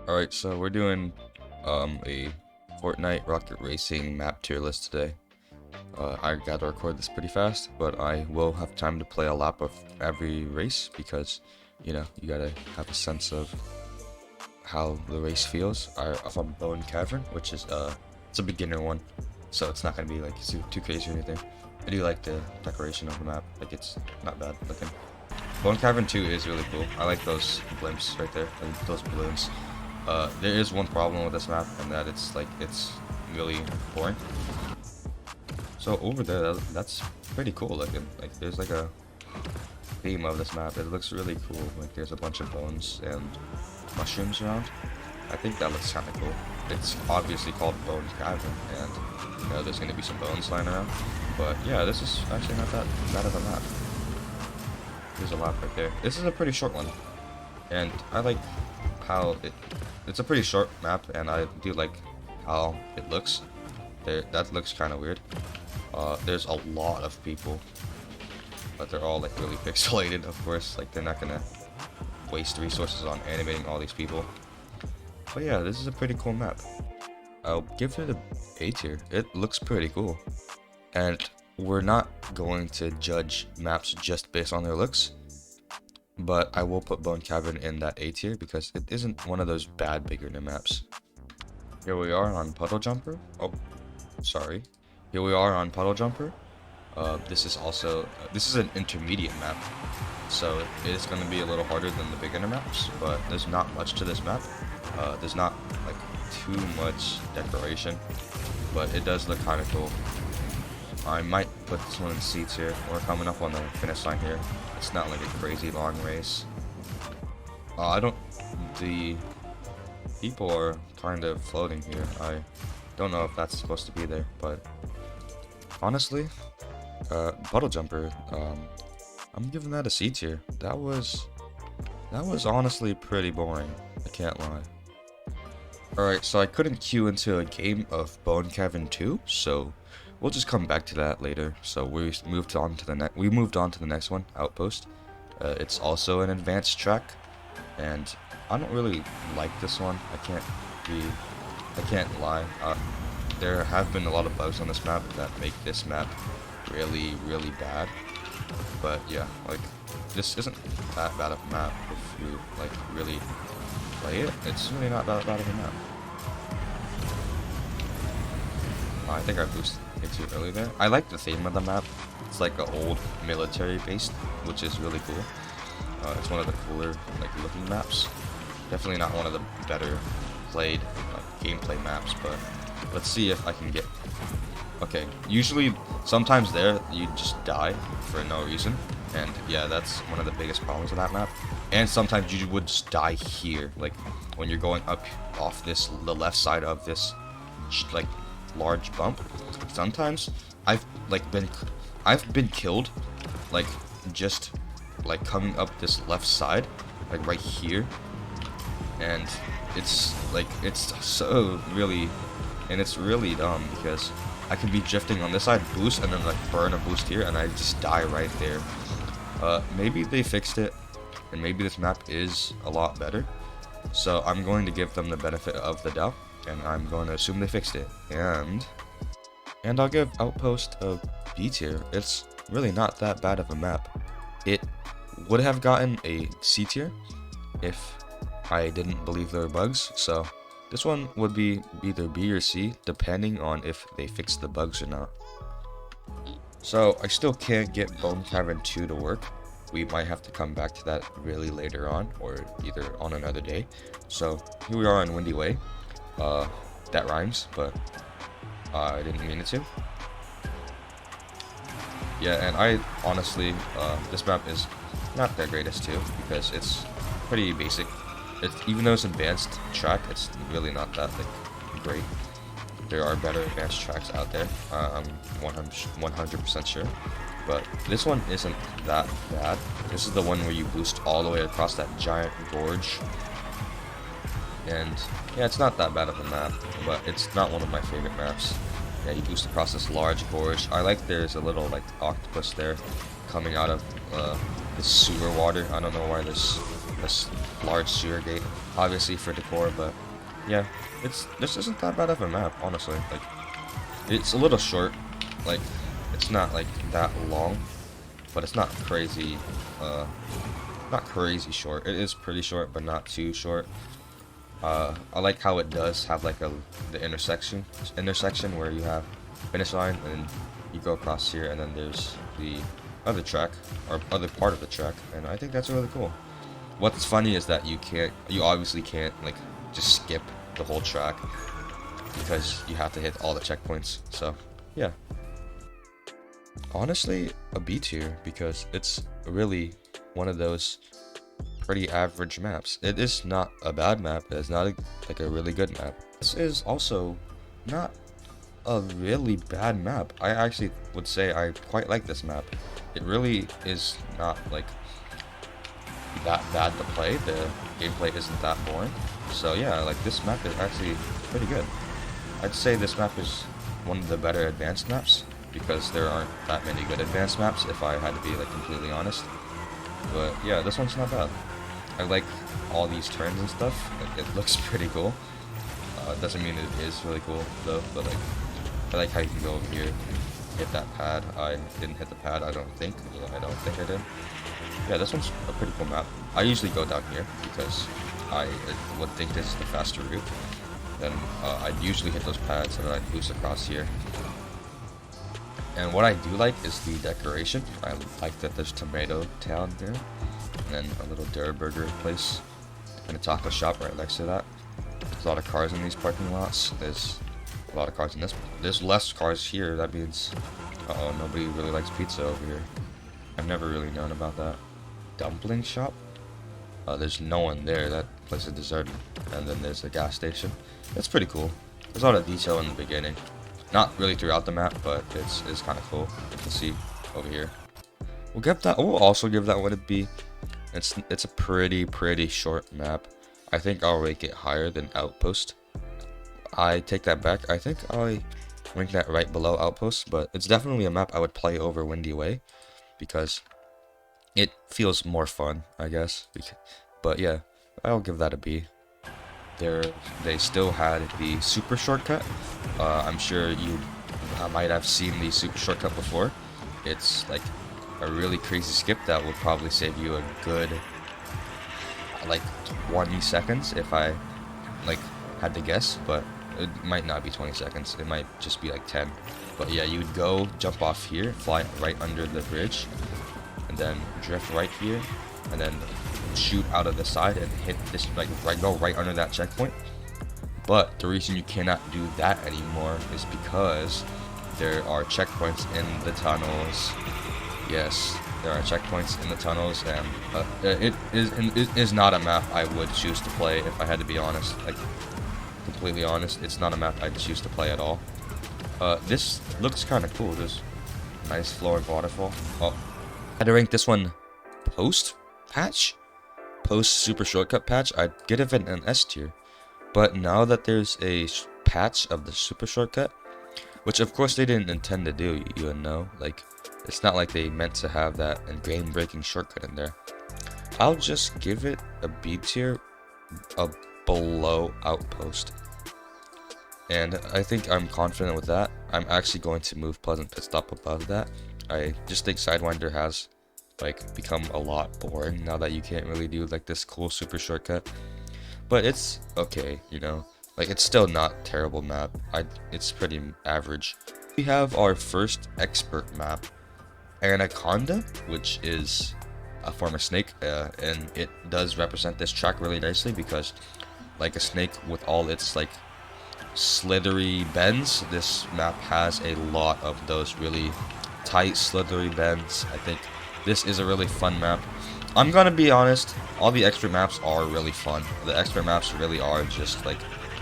Alright, so we're doing a Fortnite rocket racing map tier list today. I gotta record this pretty fast, but I will have time to play a lap of every race because, you know, you gotta have a sense of how the race feels. I'm on Cavern, which is it's a beginner one, so it's not gonna be like too crazy or anything. I do like the decoration of the map, like it's not bad looking. Cavern 2 is really cool. I like those blimps right there, and those balloons. There is one problem with this map, and that it's really boring. So over there, that's pretty cool looking. Like there's like a theme of this map. It looks really cool. Like there's a bunch of bones and mushrooms around. I think that looks kind of cool. It's obviously called Cavern, and you know there's gonna be some bones lying around. But yeah, this is actually not that bad of a map. There's a lot right there. This is a pretty short one, and I like how it's a pretty short map, and I do like how it looks. That looks kind of weird. There's a lot of people, but they're all like really pixelated, of course. Like they're not gonna waste resources on animating all these people. But yeah, this is a pretty cool map. I'll give it a A tier. It looks pretty cool, and we're not going to judge maps just based on their looks, but I will put Cavern in that A tier because it isn't one of those bad beginner maps. Here we are on Puddle Jumper. Oh, sorry. Here we are on Puddle Jumper. This is an intermediate map, so it is going to be a little harder than the beginner maps, but there's not much to this map. There's not like too much decoration, but it does look kind of cool. I might put this one in C tier. We're coming up on the finish line here. It's not like a crazy long race. The people are kind of floating here. I don't know if that's supposed to be there, but honestly, Puddle Jumper, I'm giving that a C tier. That was honestly pretty boring. I can't lie. Alright, so I couldn't queue into a game of Cavern 2, so we'll just come back to that later. So we moved on to the next one, Outpost. It's also an advanced track, and I don't really like this one. I can't lie. There have been a lot of bugs on this map that make this map really bad. But yeah, like this isn't that bad of a map if you like really play it. It's really not that bad of a map. I think I boosted it too early there. I like the theme of the map. It's like an old military base, which is really cool. It's one of the cooler like looking maps. Definitely not one of the better played gameplay maps, but let's see if I can get. Okay, usually sometimes there you just die for no reason, and yeah, that's one of the biggest problems with that map. And sometimes you would just die here, like when you're going up off the left side of this like large bump. Sometimes I've been killed like just like coming up this left side, like right here, and it's so really, and it's really dumb because I can be drifting on this side, boost, and then like burn a boost here, and I just die right there. Maybe they fixed it, and maybe this map is a lot better. So I'm going to give them the benefit of the doubt, and I'm going to assume they fixed it. And I'll give Outpost a B tier. It's really not that bad of a map. It would have gotten a C tier if I didn't believe there were bugs. So this one would be either B or C, depending on if they fix the bugs or not. So I still can't get Cavern 2 to work. We might have to come back to that really later on, or either on another day. So here we are on Windy Way. That rhymes, but I didn't mean it to. Yeah, and I honestly, this map is not the greatest too, because it's pretty basic. Even though it's advanced track, it's really not that like great. There are better advanced tracks out there. I'm 100% sure, but this one isn't that bad. This is the one where you boost all the way across that giant gorge, and yeah, it's not that bad of a map, but it's not one of my favorite maps. Yeah, you boost across this large gorge. I like there's a little like octopus there coming out of this sewer water. I don't know why this large sewer gate, obviously for decor, but yeah, this isn't that bad of a map, honestly. Like, it's a little short, like, it's not like that long, but it's not crazy, not crazy short. It is pretty short, but not too short. I like how it does have like the intersection where you have finish line and you go across here, and then there's the other track or other part of the track, and I think that's really cool. What's funny is that you obviously can't like just skip the whole track because you have to hit all the checkpoints. So yeah, honestly a B tier because it's really one of those pretty average maps. It is not a bad map. It's not like a really good map. This is also not a really bad map. I actually would say I quite like this map. It really is not like that bad to play. The gameplay isn't that boring. So yeah, like this map is actually pretty good. I'd say this map is one of the better advanced maps because there aren't that many good advanced maps, if I had to be like completely honest. But yeah, this one's not bad. I like all these turns and stuff. Like, it looks pretty cool. Doesn't mean it is really cool though, but like I like how you can go over here, hit that pad. I didn't hit the pad, I don't think. I don't think I did. Yeah, this one's a pretty cool map. I usually go down here because I would think this is the faster route. Then I'd usually hit those pads and then I'd boost across here. And what I do like is the decoration. I like that there's Tomato Town there, and then a little Deux burger place, and a taco shop right next to that. There's a lot of cars in these parking lots. There's a lot of cars in this. There's less cars here. That means, uh-oh, nobody really likes pizza over here. I've never really known about that. Dumpling shop? There's no one there. That place is deserted. And then there's a gas station. That's pretty cool. There's a lot of detail in the beginning. Not really throughout the map, but it's kind of cool. You can see over here. We'll also give that one a B. It's a pretty short map. I think I'll rank it higher than Outpost. I take that back. I think I rank that right below Outpost, but it's definitely a map I would play over Windy Way because it feels more fun, I guess. But yeah, I'll give that a B. They still had the super shortcut. I'm sure you might have seen the super shortcut before. It's like a really crazy skip that would probably save you a good like 20 seconds if I like had to guess, but it might not be 20 seconds. It might just be like 10. But yeah, you would go jump off here, fly right under the bridge, and then drift right here, and then shoot out of the side and hit this, like go right under that checkpoint. But the reason you cannot do that anymore is because there are checkpoints in the tunnels. Yes, there are checkpoints in the tunnels, and it is not a map I would choose to play if I had to be honest. Like, completely honest, it's not a map I'd choose to play at all. This looks kind of cool. There's a nice flowing waterfall. Oh, I had to rank this one post super shortcut patch. I'd give it an S tier. But now that there's a patch of the super shortcut, which of course they didn't intend to do, you know, like it's not like they meant to have that game-breaking shortcut in there. I'll just give it a B tier, below Outpost. And I think I'm confident with that. I'm actually going to move Pleasant Pitstop above that. I just think Sidewinder has like become a lot boring now that you can't really do like this cool super shortcut. But it's okay, you know, like it's still not terrible map. It's pretty average. We have our first expert map, Anaconda, which is a form of snake, and it does represent this track really nicely because like a snake with all its like slithery bends, this map has a lot of those really tight slithery bends. I think this is a really fun map. I'm gonna be honest, all the expert maps are really fun. The expert maps really are just like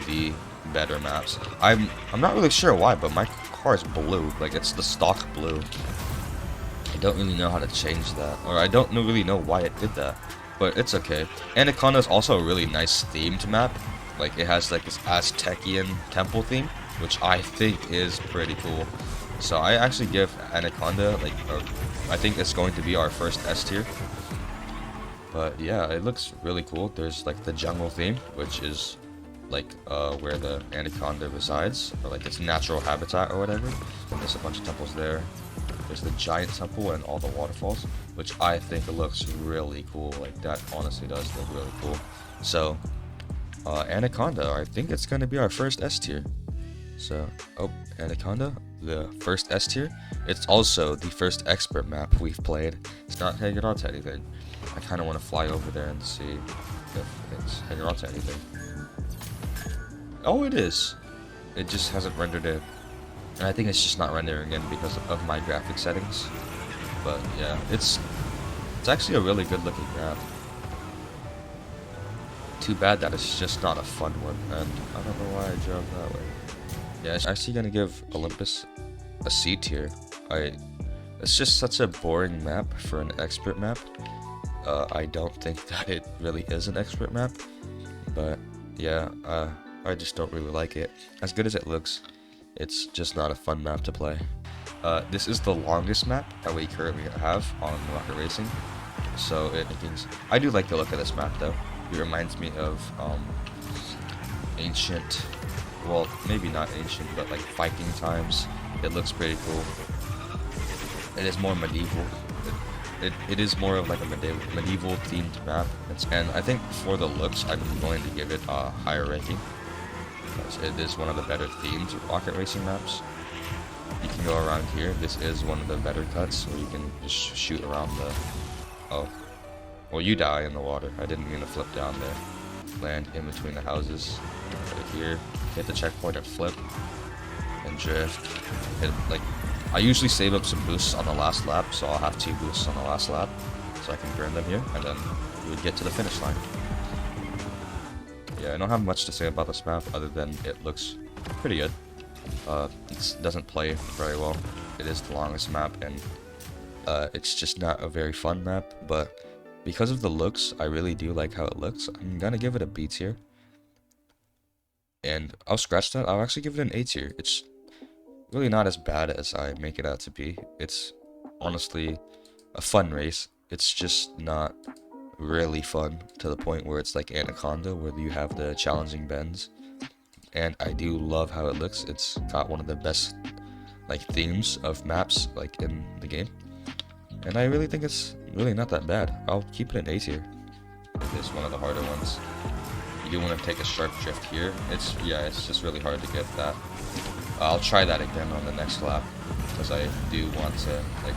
the better maps. I'm not really sure why, but my car is blue. Like it's the stock blue. I don't really know how to change that, or I don't really know why it did that, but it's okay. Anaconda is also a really nice themed map. Like it has like this Aztecian temple theme, which I think is pretty cool. So I actually give Anaconda like I think it's going to be our first S tier. But yeah, it looks really cool. There's like the jungle theme, which is like where the Anaconda resides, or like its natural habitat or whatever. And there's a bunch of temples there. There's the giant temple and all the waterfalls, which I think looks really cool. Like that honestly does look really cool. So Anaconda, I think it's gonna be our first S tier. So Anaconda, the first S tier. It's also the first expert map we've played. It's not hanging on to anything. I kind of want to fly over there and see if it's hanging on to anything. Oh, it is. It just hasn't rendered in. And I think it's just not rendering in because of my graphic settings. But yeah, it's actually a really good looking map. Too bad that it's just not a fun one, and I don't know why I drove that way. Yeah, I'm actually gonna give Olympus a C tier. It's just such a boring map for an expert map. I don't think that it really is an expert map, but yeah, I just don't really like it. As good as it looks, it's just not a fun map to play. This is the longest map that we currently have on Rocket Racing, so I do like the look of this map though. It reminds me of ancient, well, maybe not ancient, but like Viking times. It looks pretty cool. It is more medieval. It is more of like a medieval themed map. And I think for the looks, I'm going to give it a higher ranking, because it is one of the better themed rocket racing maps. You can go around here. This is one of the better cuts where you can just shoot around the... Oh. Well, you die in the water. I didn't mean to flip down there. Land in between the houses. Right here. Hit the checkpoint and flip. And drift. Hit, like, I usually save up some boosts on the last lap, so I'll have 2 boosts on the last lap, so I can burn them here, and then we would get to the finish line. Yeah, I don't have much to say about this map other than it looks pretty good. It doesn't play very well. It is the longest map, and it's just not a very fun map, but because of the looks, I really do like how it looks. I'm gonna give it a B tier. And I'll scratch that. I'll actually give it an A tier. It's really not as bad as I make it out to be. It's honestly a fun race. It's just not really fun to the point where it's like Anaconda, where you have the challenging bends. And I do love how it looks. It's got one of the best like themes of maps like in the game. And I really think it's really not that bad. I'll keep it an A tier. It is one of the harder ones. You do want to take a sharp drift here. It's just really hard to get that. I'll try that again on the next lap, because I do want to like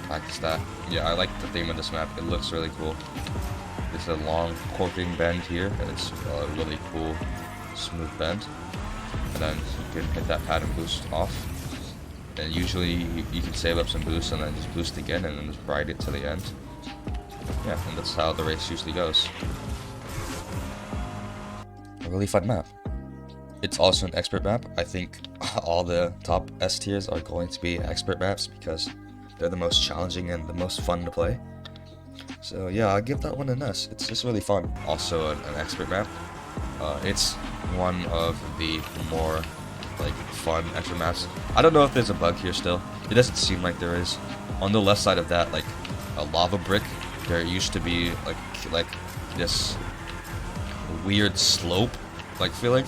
practice that. Yeah, I like the theme of this map. It looks really cool. It's a long corking bend here, and it's a really cool smooth bend. And then you can hit that pattern boost off. And usually you can save up some boost and then just boost again and then just ride it to the end. Yeah, and that's how the race usually goes. A really fun map. It's also an expert map. I think all the top S tiers are going to be expert maps because they're the most challenging and the most fun to play. So yeah, I'll give that one an S. It's just really fun. Also an expert map. It's one of the more like fun expert maps. I don't know if there's a bug here still. It doesn't seem like there is. On the left side of that, like a lava brick, there used to be like this weird slope like feeling.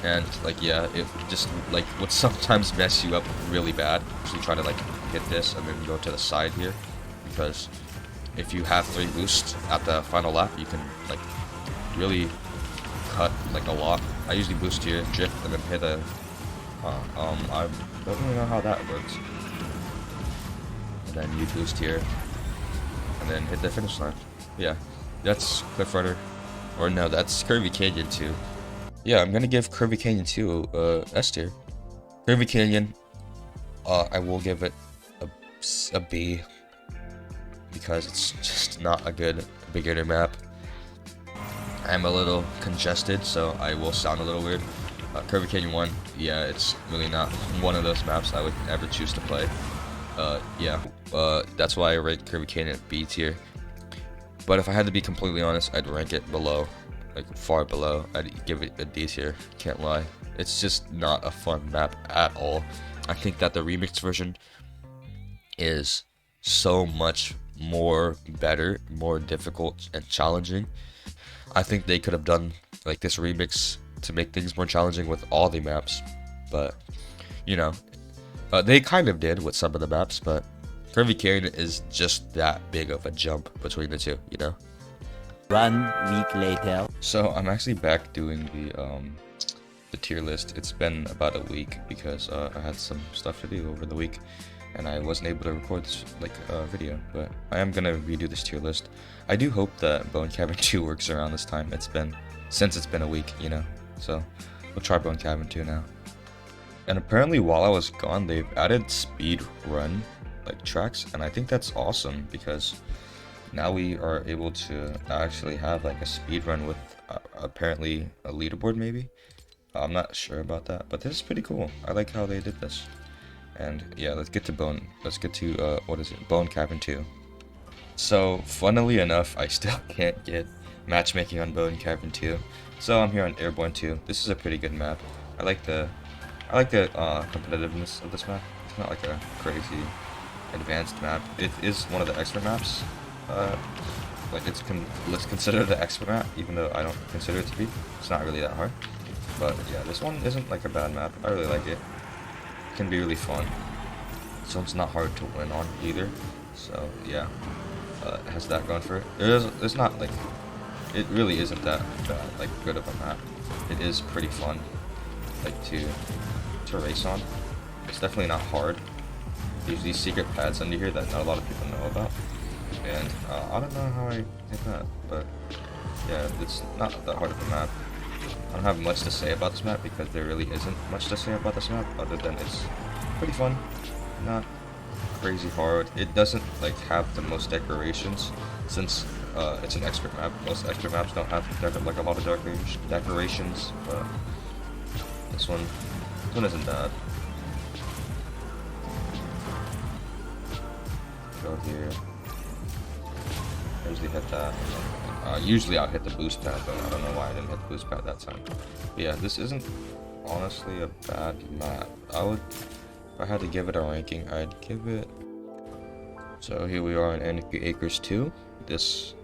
And like yeah, it just like would sometimes mess you up really bad. So you try to like hit this and then go to the side here, because if you have 3 boosts at the final lap, you can like really cut like a lot. I usually boost here, drift, and then hit a. I don't really know how that works. And then you boost here, and then hit the finish line. Yeah, that's Cliff Runner, or no, that's Curvy Canyon 2. Yeah, I'm gonna give Curvy Canyon 2 S tier. Curvy Canyon, I will give it a B, because it's just not a good beginner map. I'm a little congested, so I will sound a little weird. Curvy Canyon 1, yeah, it's really not one of those maps I would ever choose to play. That's why I rank Curvy Canyon at B tier. But if I had to be completely honest, I'd rank it below. Like far below. I'd give it a D tier, can't lie. It's just not a fun map at all. I think that the remix version is so much more better, more difficult and challenging. I think they could have done like this remix to make things more challenging with all the maps, but you know, they kind of did with some of the maps, but Curvy Canyon is just that big of a jump between the two, you know? 1 week later. So I'm actually back doing the tier list. It's been about a week because I had some stuff to do over the week and I wasn't able to record this video, but I am gonna redo this tier list. I do hope that Bone Cavern 2 works around this time. Since it's been a week, you know, so we'll try Bone Cavern 2 now. And apparently while I was gone, they've added speed run like tracks, and I think that's awesome because now we are able to actually have like a speed run with apparently a leaderboard maybe. I'm not sure about that, but this is pretty cool. I like how they did this. And yeah, let's get to Bone Cavern 2. So funnily enough, I still can't get matchmaking on Bone Cavern 2. So I'm here on Airborne 2. This is a pretty good map. I like the competitiveness of this map. It's not like a crazy advanced map. It is one of the expert maps. Let's consider the expert map, even though I don't consider it to be. It's not really that hard. But yeah, this one isn't like a bad map. I really like it. It can be really fun. This one's not hard to win on either. So yeah, it has that going for it. It's not like, it really isn't that bad, like good of a map. It is pretty fun, like to race on. It's definitely not hard. There's these secret pads under here that not a lot of people know about, and I don't know how I hit that, but yeah, it's not that hard of a map. I don't have much to say about this map because there really isn't much to say about this map other than it's pretty fun, not crazy hard. It doesn't like have the most decorations since it's an expert map. Most expert maps don't have like a lot of decorations, but this one isn't bad. Go here. I usually hit that. Usually I'll hit the boost pad, but I don't know why I didn't hit the boost pad that time. But yeah, this isn't honestly a bad map. If I had to give it a ranking, I'd give it. So here we are in Anarchy Acres 2. This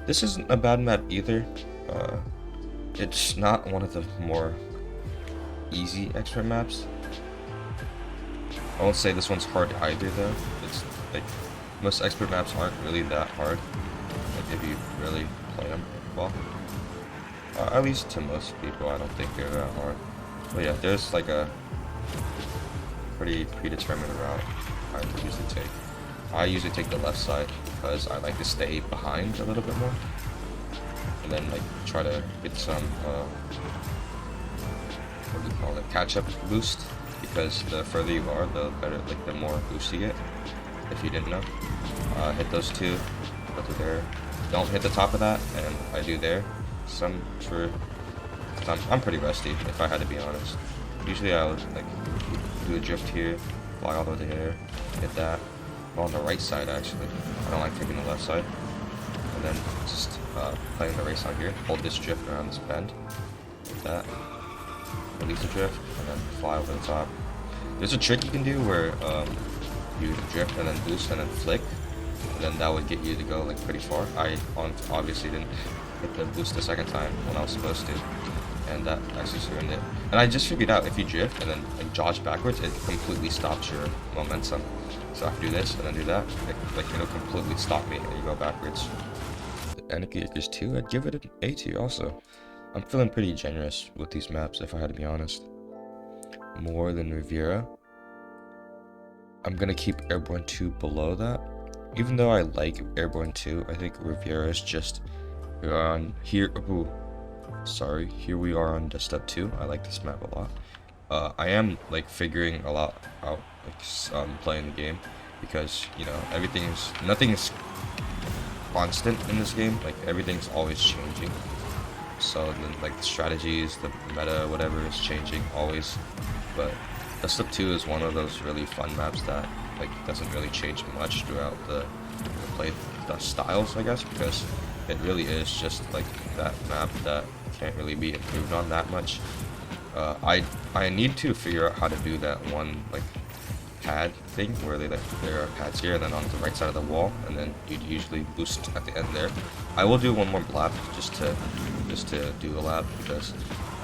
isn't a bad map either. It's not one of the more easy expert maps. I won't say this one's hard either though. It's like most expert maps aren't really that hard, like if you really play them well. At least to most people, I don't think they're that hard. But yeah, there's like a pretty predetermined route I usually take. I usually take the left side because I like to stay behind a little bit more, and then like try to get some what do you call it, catch-up boost, because the further you are, the better, like the more boost you get. If you didn't know, hit those two, go through there. Don't hit the top of that, and I do there. I'm pretty rusty, if I had to be honest. Usually I would like do a drift here, fly all the way to here, hit that. On the right side actually. I don't like taking the left side. And then just playing the race on here. Hold this drift around this bend. Hit that. Release the drift, and then fly over the top. There's a trick you can do where you drift and then boost and then flick, and then that would get you to go like pretty far. I obviously didn't hit the boost the second time when I was supposed to, and that actually ruined it. And I just figured out if you drift and then like dodge backwards, it completely stops your momentum. So if I do this and then do that, it'll completely stop me and you go backwards. Anarchy Acres 2, I'd give it an A tier also. I'm feeling pretty generous with these maps, if I had to be honest. More than Riviera. I'm gonna keep Airborne 2 below that. Even though I like Airborne 2, I think Riviera is just here we are on Step 2. I like this map a lot. I am like figuring a lot out, like playing the game, because you know nothing is constant in this game. Like everything's always changing. So then like the strategies, the meta, whatever is changing always. But Step 2 is one of those really fun maps that like doesn't really change much throughout the styles, I guess, because it really is just like that map that can't really be improved on that much. I need to figure out how to do that one like pad thing where there are pads here and then on the right side of the wall, and then you'd usually boost at the end there. I will do one more lap just to do a lap because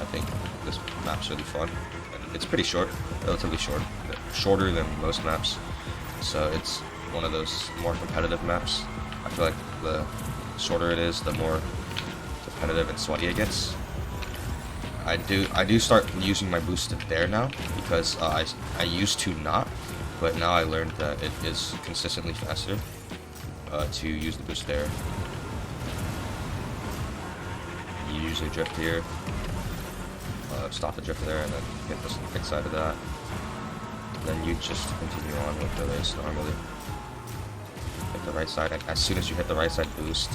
I think this map's really fun. And it's pretty short, relatively short, shorter than most maps. So it's one of those more competitive maps. I feel like the shorter it is, the more competitive and sweaty it gets. I do start using my boost there now because I used to not, but now I learned that it is consistently faster to use the boost there. You usually drift here, stop the drift there, and then hit the right side of that. Then you just continue on with the race normally. Hit the right side, and as soon as you hit the right side, boost,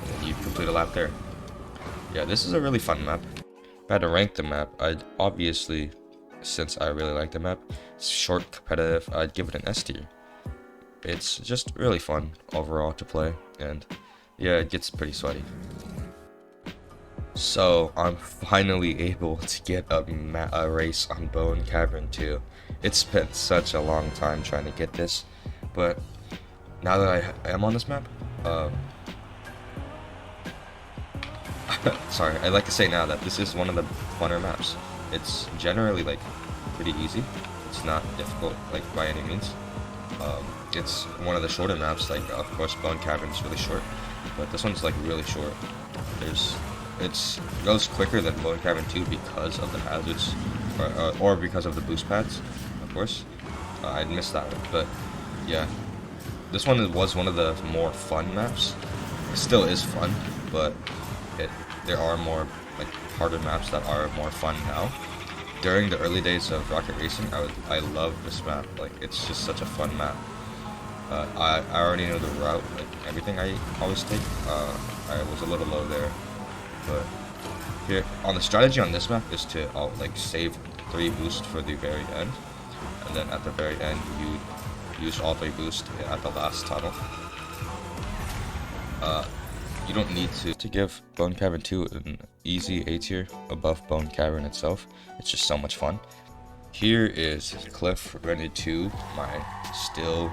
and then you complete a lap there. Yeah, this is a really fun map. If I had to rank the map, I'd obviously, since I really like the map, it's short, competitive, I'd give it an S tier. It's just really fun overall to play, and yeah, it gets pretty sweaty. So I'm finally able to get a race on Bone Cavern 2. It's been such a long time trying to get this, but now that I am on this map, sorry, I'd like to say now that this is one of the funner maps. It's generally like pretty easy. It's not difficult like by any means. It's one of the shorter maps. Like of course, Bone Cavern is really short, but this one's like really short. It goes quicker than Bone Cavern 2 because of the hazards, or because of the boost pads. Of course, I missed that one, but yeah, this one was one of the more fun maps. It still is fun, but there are more like harder maps that are more fun now. During the early days of Rocket Racing, I love this map. Like it's just such a fun map. I already know the route, like everything I always take. I was a little low there, but here on the strategy on this map is to like save 3 boosts for the very end, and then at the very end you use all 3 boosts at the last tunnel. You don't need to give Bone Cavern 2 an easy A tier above Bone Cavern itself. It's just so much fun. Here is Cliff Rented 2, my still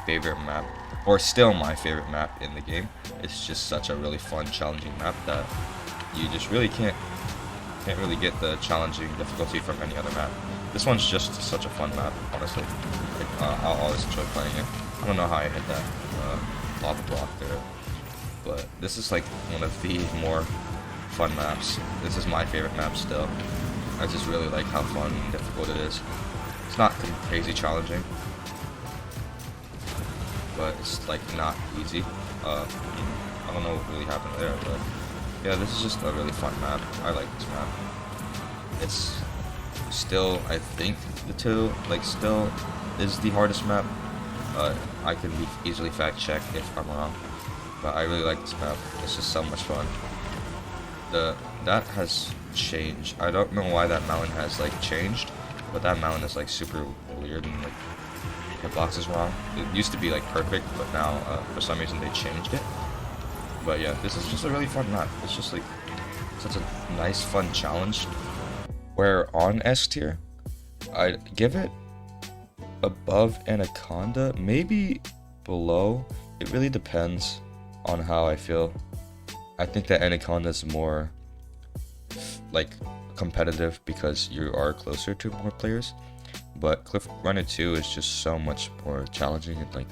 favorite map, or still my favorite map in the game. It's just such a really fun, challenging map that you just really can't really get the challenging difficulty from any other map. This one's just such a fun map, honestly. Like, I'll always enjoy playing it. I don't know how I hit that lava block there, but this is like one of the more fun maps. This is my favorite map still. I just really like how fun and difficult it is. It's not crazy challenging, but it's like not easy. I don't know what really happened there, but yeah, this is just a really fun map. I like this map. It's still, I think, still is the hardest map. I could be easily fact check if I'm wrong, but I really like this map. It's just so much fun. That has changed. I don't know why that mountain has like changed, but that mountain is like super weird and like hitbox is wrong. It used to be like perfect, but now for some reason they changed it. But yeah, this is just a really fun map. It's just like such a nice, fun challenge. Where on S tier, I'd give it above Anaconda, maybe below. It really depends on how I feel. I think that Anaconda is more like competitive because you are closer to more players, but Cliff Runner 2 is just so much more challenging and like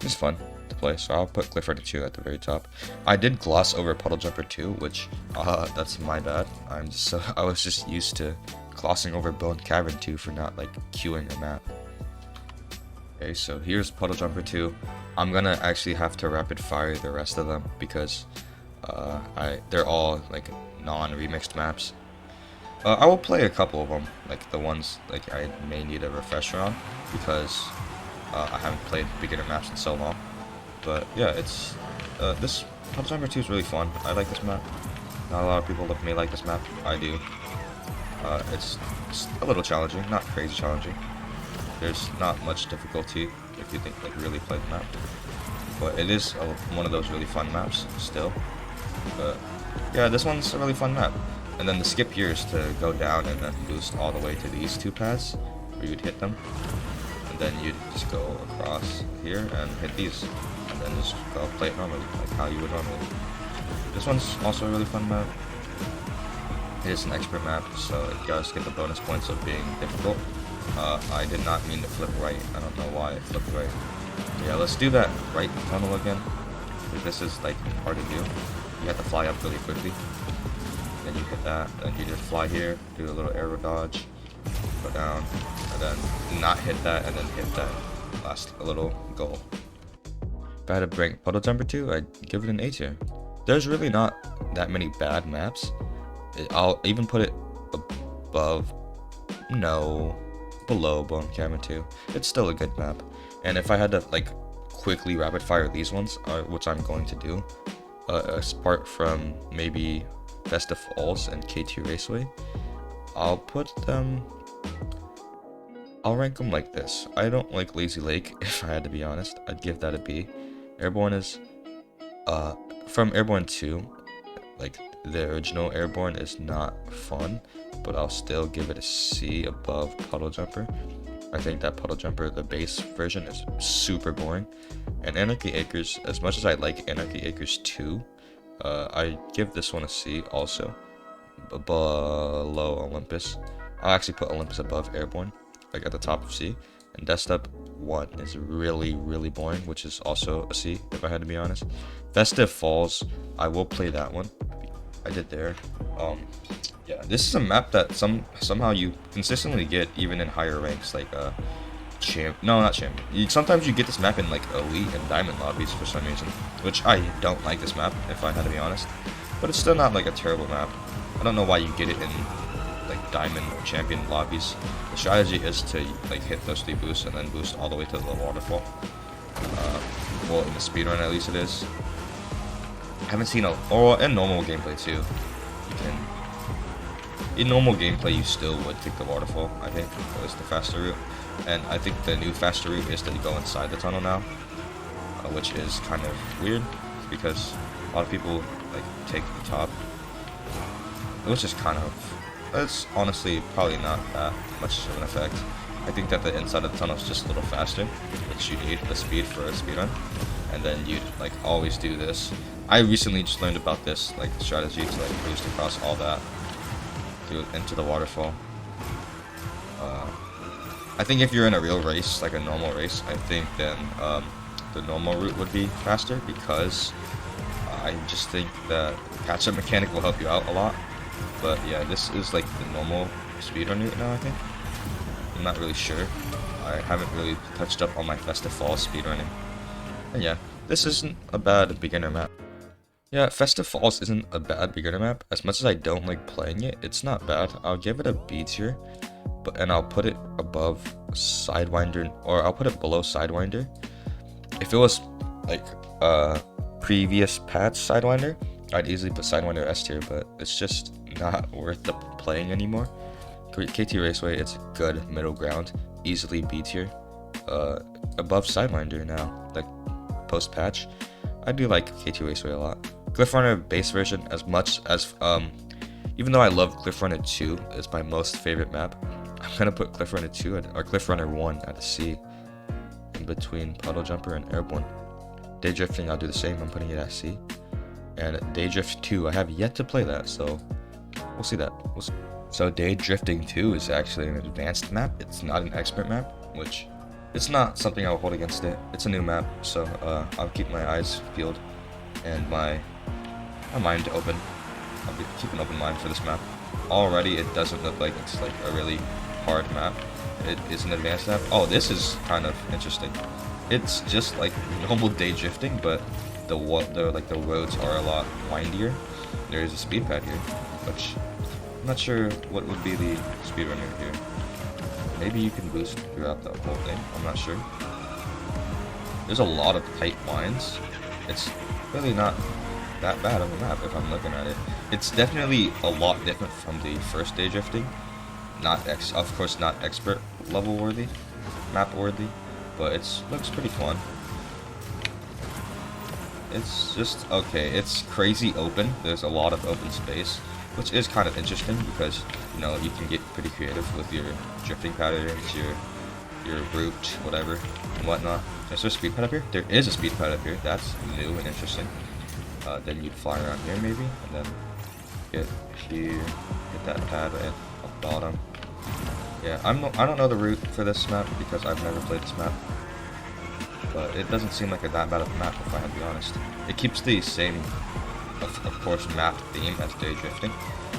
it's fun to play. So I'll put Cliff Runner 2 at the very top. I did gloss over Puddle Jumper 2, which that's my bad. I was just used to glossing over Bone Cavern 2 for not like queuing a map. Okay, so here's Puddle Jumper 2. I'm gonna actually have to rapid fire the rest of them because they're all like non-remixed maps. I will play a couple of them, like the ones like I may need a refresher on because I haven't played beginner maps in so long. But yeah, it's this Puddle Jumper 2 is really fun. I like this map. Not a lot of people may like this map. I do. It's a little challenging, not crazy challenging. There's not much difficulty if you think like really play the map, but it is one of those really fun maps still. But yeah, this one's a really fun map. And then the skip here is to go down and then boost all the way to these 2 paths where you'd hit them, and and then you just go across here and hit these, and then just go play it normally, like how you would normally. This one's also a really fun map. It is an expert map, so it does get the bonus points of being difficult. I did not mean to flip right. I don't know why it flipped right. Yeah, let's do that right tunnel again. This is like hard to do. You have to fly up really quickly. Then you hit that, then you just fly here, do a little aero dodge, go down, and then not hit that, and then hit that last little goal. If I had to rank Puddle Jumper 2, I'd give it an A tier. There's really not that many bad maps. I'll even put it above, no, below Cavern 2. It's still a good map. And if I had to like quickly rapid fire these ones, which I'm going to do, apart from maybe Festive Falls and KT Raceway, I'll rank them like this. I don't like Lazy Lake, if I had to be honest. I'd give that a B. Airborne is, from Airborne 2, like the original Airborne is not fun, but I'll still give it a C above Puddle Jumper. I think that Puddle Jumper, the base version, is super boring. And Anarchy Acres, as much as I like Anarchy Acres 2, I give this one a C also, below Olympus. I'll actually put Olympus above Airborne, like at the top of C. And Desktop 1 is really, really boring, which is also a C, if I had to be honest. Festive Falls, I will play that one. I did there. Yeah, this is a map that somehow you consistently get even in higher ranks, like not champion. Sometimes you get this map in like elite and diamond lobbies for some reason, which I don't like this map, if I had to be honest. But it's still not like a terrible map. I don't know why you get it in like diamond or champion lobbies. The strategy is to like hit those 3 boosts and then boost all the way to the waterfall. Well, in the speedrun at least it is. I haven't seen or in normal gameplay too. You can. In normal gameplay, you still would take the waterfall, I think, or is the faster route. And I think the new faster route is to go inside the tunnel now, which is kind of weird because a lot of people like take the top, which is kind of, it's honestly probably not that much of an effect. I think that the inside of the tunnel is just a little faster, which you need the speed for a speedrun, and then you'd like always do this. I recently just learned about this like strategy to like boost across all that into the waterfall. I think if you're in a real race, like a normal race, I think then the normal route would be faster, because I just think that catch-up mechanic will help you out a lot. But yeah, this is like the normal speedrun route now, I think. I'm not really sure. I haven't really touched up on my Festive Falls speedrunning. And yeah, this isn't a bad beginner map. Yeah, Festive Falls isn't a bad beginner map. As much as I don't like playing it, it's not bad. I'll give it a B tier, and I'll put it above Sidewinder, or I'll put it below Sidewinder. If it was like previous patch Sidewinder, I'd easily put Sidewinder S tier, but it's just not worth the playing anymore. KT Raceway, it's a good middle ground, easily B tier, above Sidewinder now, like post patch. I do like KT Raceway a lot. Cliff Runner base version, as much as even though I love Cliff Runner 2, it's my most favorite map, I'm gonna put Cliff Runner 2 or Cliff Runner 1 at a C, in between Puddle Jumper and Airborne. Day Drifting, I'll do the same. I'm putting it at C. And Day Drift 2, I have yet to play that, so we'll see that. So Day Drifting 2 is actually an advanced map. It's not an expert map, which it's not something I'll hold against it. It's a new map, so I'll keep my eyes peeled and my mind open. I'll keep an open mind for this map. Already, it doesn't look like it's like a really hard map. It is an advanced map. Oh, this is kind of interesting. It's just like normal Day Drifting, but the roads are a lot windier. There is a speed pad here, which I'm not sure what would be the speedrunner here. Maybe you can boost throughout the whole thing. I'm not sure. There's a lot of tight lines. It's really not that bad of a map if I'm looking at it. It's definitely a lot different from the first Day Drifting. Of course not expert level worthy, map worthy, but it looks pretty fun. It's just okay. It's crazy open. There's a lot of open space, which is kind of interesting because you know you can get pretty creative with your drifting patterns, your your route, whatever, and whatnot. Is there a speed pad up here? There is a speed pad up here. That's new and interesting. Then you'd fly around here maybe, and then get here, get that pad at the bottom. Yeah, I don't know the route for this map because I've never played this map, but it doesn't seem like that bad of a map if I have to be honest. It keeps the same, of course, map theme as day drifting,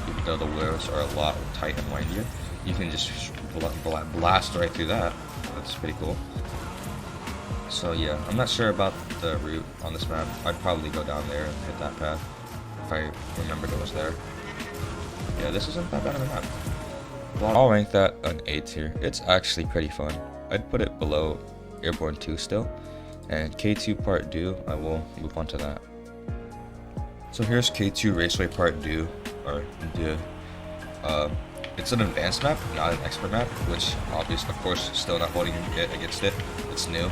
even though the wheels are a lot tight and windier. You can just blast right through that. That's pretty cool. So yeah, I'm not sure about the route on this map. I'd probably go down there and hit that path if I remembered it was there. Yeah, this isn't that bad of a map. I'll rank that an 8 here. It's actually pretty fun. I'd put it below Airborne 2 still. And K2 Part Deux, I will move on to that. So here's K2 Raceway Part Deux, or Deux. It's an advanced map, not an expert map, which obviously, of course, still not holding it against it. It's new,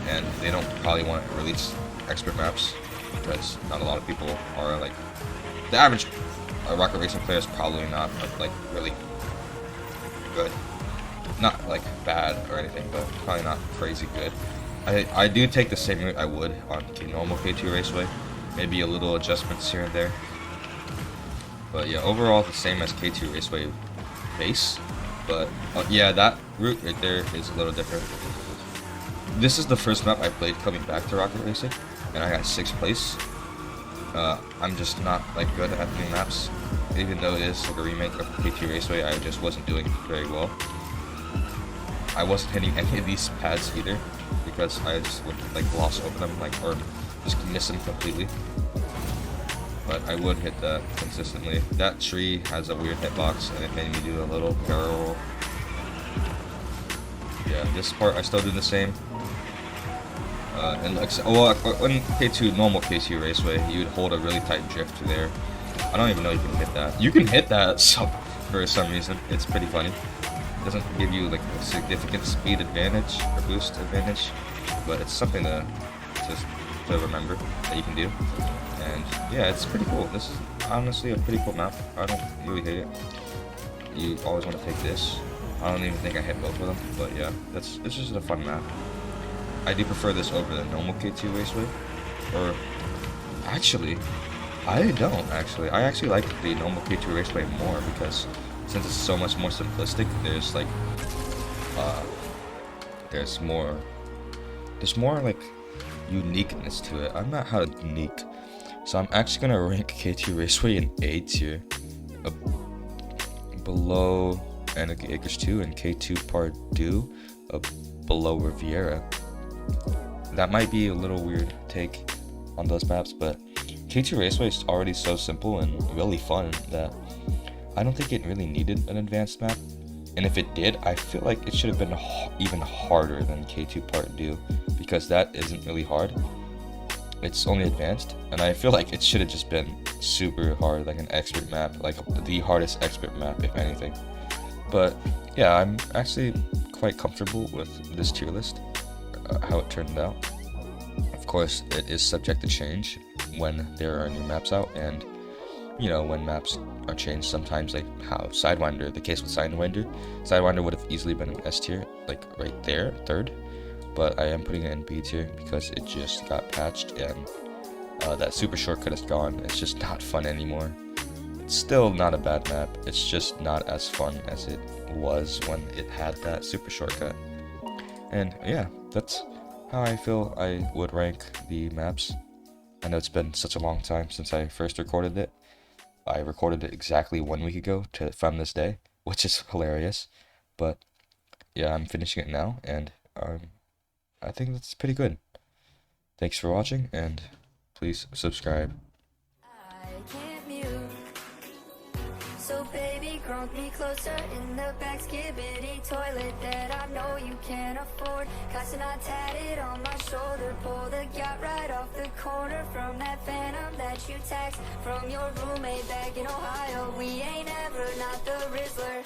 and they don't probably want to release expert maps because not a lot of people are like the average rocket racing player is probably not like really good, not like bad or anything, but probably not crazy good. I do take the same route I would on normal K2 Raceway, maybe a little adjustments here and there, but yeah, overall the same as K2 Raceway base. But yeah, that route right there is a little different. This is the first map I played coming back to rocket racing, and I got 6th place. I'm just not like good at new maps, even though it is like a remake of K2 Raceway. I just wasn't doing very well. I wasn't hitting any of these pads either because I just would like gloss over them, like, or just miss them completely. But I would hit that consistently. That tree has a weird hitbox, and it made me do a little barrel roll. Yeah, this part I still do the same. And like, well, in K2 normal K2 Raceway, you'd hold a really tight drift there. I don't even know you can hit that. You can hit that for some reason. It's pretty funny. It doesn't give you like a significant speed advantage or boost advantage, but it's something to remember that you can do. And yeah, it's pretty cool. This is honestly a pretty cool map. I don't really hate it. You always want to take this. I don't even think I hit both of them, but yeah, it's just a fun map. I do prefer this over the normal K2 Raceway. Or actually, I don't actually. I actually like the normal K2 Raceway more because since it's so much more simplistic, there's like there's more like uniqueness to it. I'm not how unique. So I'm actually gonna rank K2 Raceway in A tier, below Anarchy 2 and K2 Part Deux, below Riviera. That might be a little weird take on those maps, but K2 Raceway is already so simple and really fun that I don't think it really needed an advanced map. And if it did, I feel like it should have been even harder than K2 Part Deux, because that isn't really hard. It's only advanced, and I feel like it should have just been super hard, like an expert map, like the hardest expert map, if anything. But yeah, I'm actually quite comfortable with this tier list, how it turned out. Of course, it is subject to change when there are new maps out, and you know, when maps are changed, sometimes like how Sidewinder, the case with Sidewinder would have easily been an S tier, like right there, 3rd. But I am putting it in B tier because it just got patched, and that super shortcut is gone. It's just not fun anymore. It's still not a bad map, it's just not as fun as it was when it had that super shortcut. And yeah, that's how I feel I would rank the maps. I know it's been such a long time since I first recorded it. I recorded it exactly 1 week ago from this day, which is hilarious. But yeah, I'm finishing it now, and I think that's pretty good. Thanks for watching, and please subscribe. So baby, crunk me closer in the back skibidi toilet that I know you can't afford. Cause I tatted on my shoulder, pull the gap right off the corner from that phantom that you text from your roommate back in Ohio. We ain't ever not the Rizzler.